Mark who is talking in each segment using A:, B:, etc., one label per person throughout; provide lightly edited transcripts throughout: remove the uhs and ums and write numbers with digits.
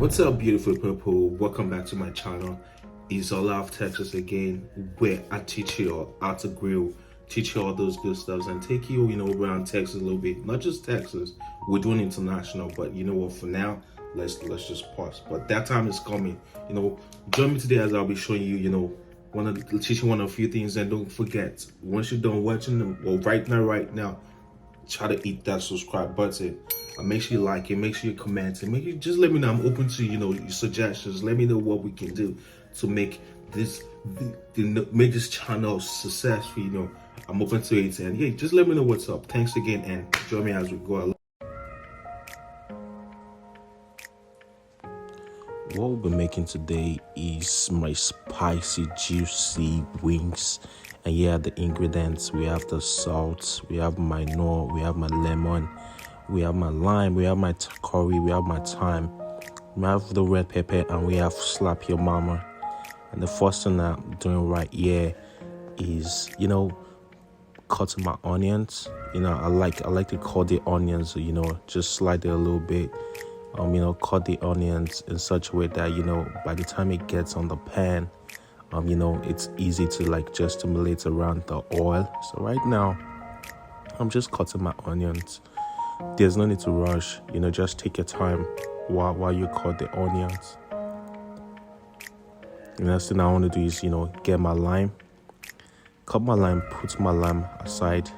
A: What's up, beautiful people? Welcome back to my channel. It's Holar of Texas again, where I teach you all how to grill, teach you all those good stuffs, and take you, around Texas a little bit. Not just Texas, we're doing international, but you know what? For now, let's just pause. But that time is coming. Join me today as I'll be showing you, teaching one of a few things. And don't forget, once you're done watching them, well, right now, try to hit that subscribe button. Make sure you like it, make sure you comment, and make you just let me know. I'm open to your suggestions. Let me know what we can do to make this channel successful. I'm open to it, and yeah, just let me know what's up. Thanks again, and join me as we go along. What we'll be making today is my spicy, juicy wings. And yeah, the ingredients: we have the salt, we have my nor, we have my lemon, we have my lime, we have my curry, we have my thyme, we have the red pepper, and we have slap your mama. And the first thing I'm doing right here is, cutting my onions. I like to cut the onions, just slide it a little bit. Cut the onions in such a way that, by the time it gets on the pan, it's easy to just stimulate around the oil. So right now, I'm just cutting my onions. There's no need to rush, just take your time while you cut the onions. The next thing I want to do is, get my lime. Cut my lime, put my lime aside,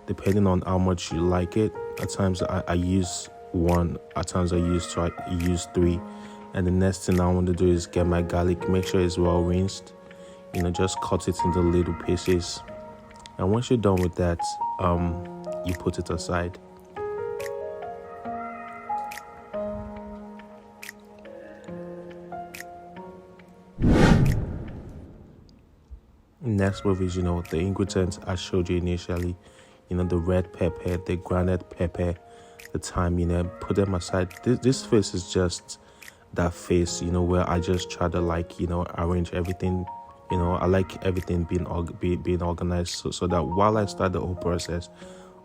A: depending on how much you like it. At times I use one, at times I use three. And the next thing I want to do is get my garlic, make sure it's well rinsed. Just cut it into little pieces. And once you're done with that, you put it aside. Next move is, the ingredients I showed you initially. The red pepper, the grounded pepper, the thyme, put them aside. This face is just that face, where I just try to arrange everything. I like everything being organized so that while I start the whole process,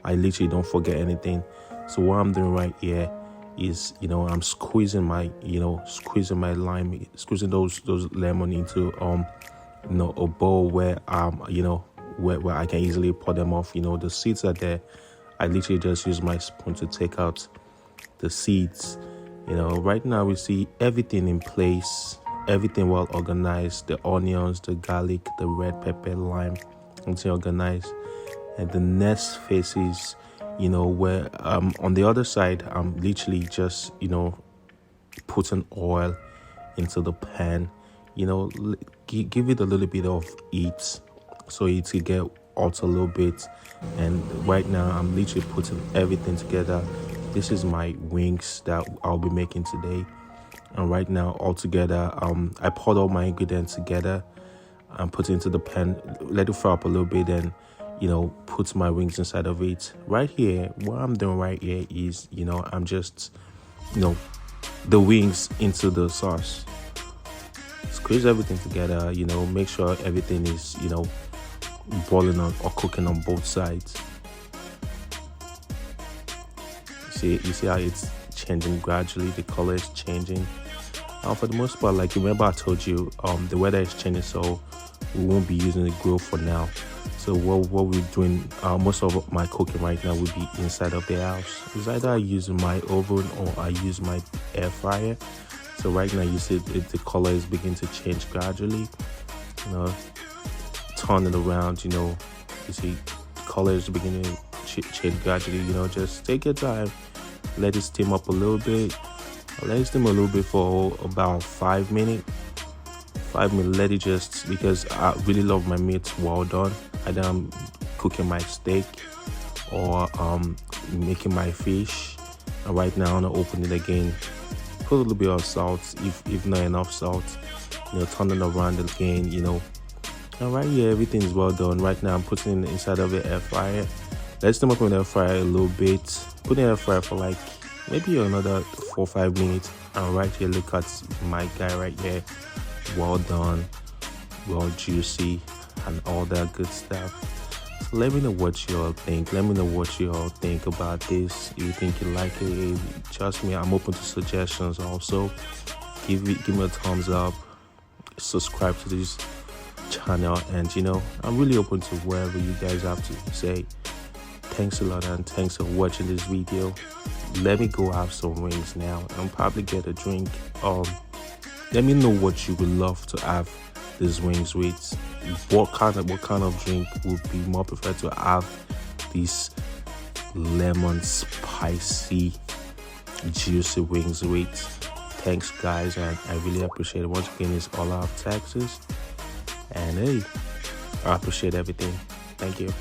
A: I literally don't forget anything. So what I'm doing right here is, I'm squeezing my lime, squeezing those lemon into a bowl where where I can easily pour them off. The seeds are there. I literally just use my spoon to take out the seeds. Right now we see everything in place, everything well organized. The onions, the garlic, the red pepper, lime, everything organized. And the next phase is, where on the other side, I'm literally just, putting oil into the pan. Give it a little bit of heat so it will get out a little bit. And right now I'm literally putting everything together. This is my wings that I'll be making today. And right now all together, I poured all my ingredients together and put it into the pan, let it fry up a little bit, and put my wings inside of it. Right here, what I'm doing right here is, I'm just the wings into the sauce. Squeeze everything together, make sure everything is, boiling on or cooking on both sides. You see how it's changing gradually, the color is changing. For the most part, remember I told you, the weather is changing, so we won't be using the grill for now. So what we're doing, most of my cooking right now will be inside of the house. It's either I use my oven or I use my air fryer. So right now you see the color is beginning to change gradually. Turn it around, you see the color is beginning to change gradually. Just take your time, let it steam up a little bit. Let it steam a little bit for about 5 minutes. 5 minutes, let it just, because I really love my meat well done. Either I'm cooking my steak or making my fish. And right now I'm gonna open it again. Put a little bit of salt, if not enough salt. Turn it around again, And right here, everything is well done. Right now, I'm putting it inside of the air fryer. Let's steam up in the air fryer a little bit. Put in the air fryer for maybe another 4 or 5 minutes. And right here, look at my guy right here. Well done, well juicy, and all that good stuff. So let me know what you all think. Let me know what you all think about this. If you think you like it, trust me, I'm open to suggestions also. give me a thumbs up, subscribe to this channel, and I'm really open to whatever you guys have to say. Thanks a lot, and thanks for watching this video. Let me go have some wings now and probably get a drink. Let me know what you would love to have these wings with. What kind of drink would be more preferred to have these lemon spicy juicy wings with? Thanks guys, and I really appreciate it. Once again, it's Holar of Texas, and hey, I appreciate everything. Thank you.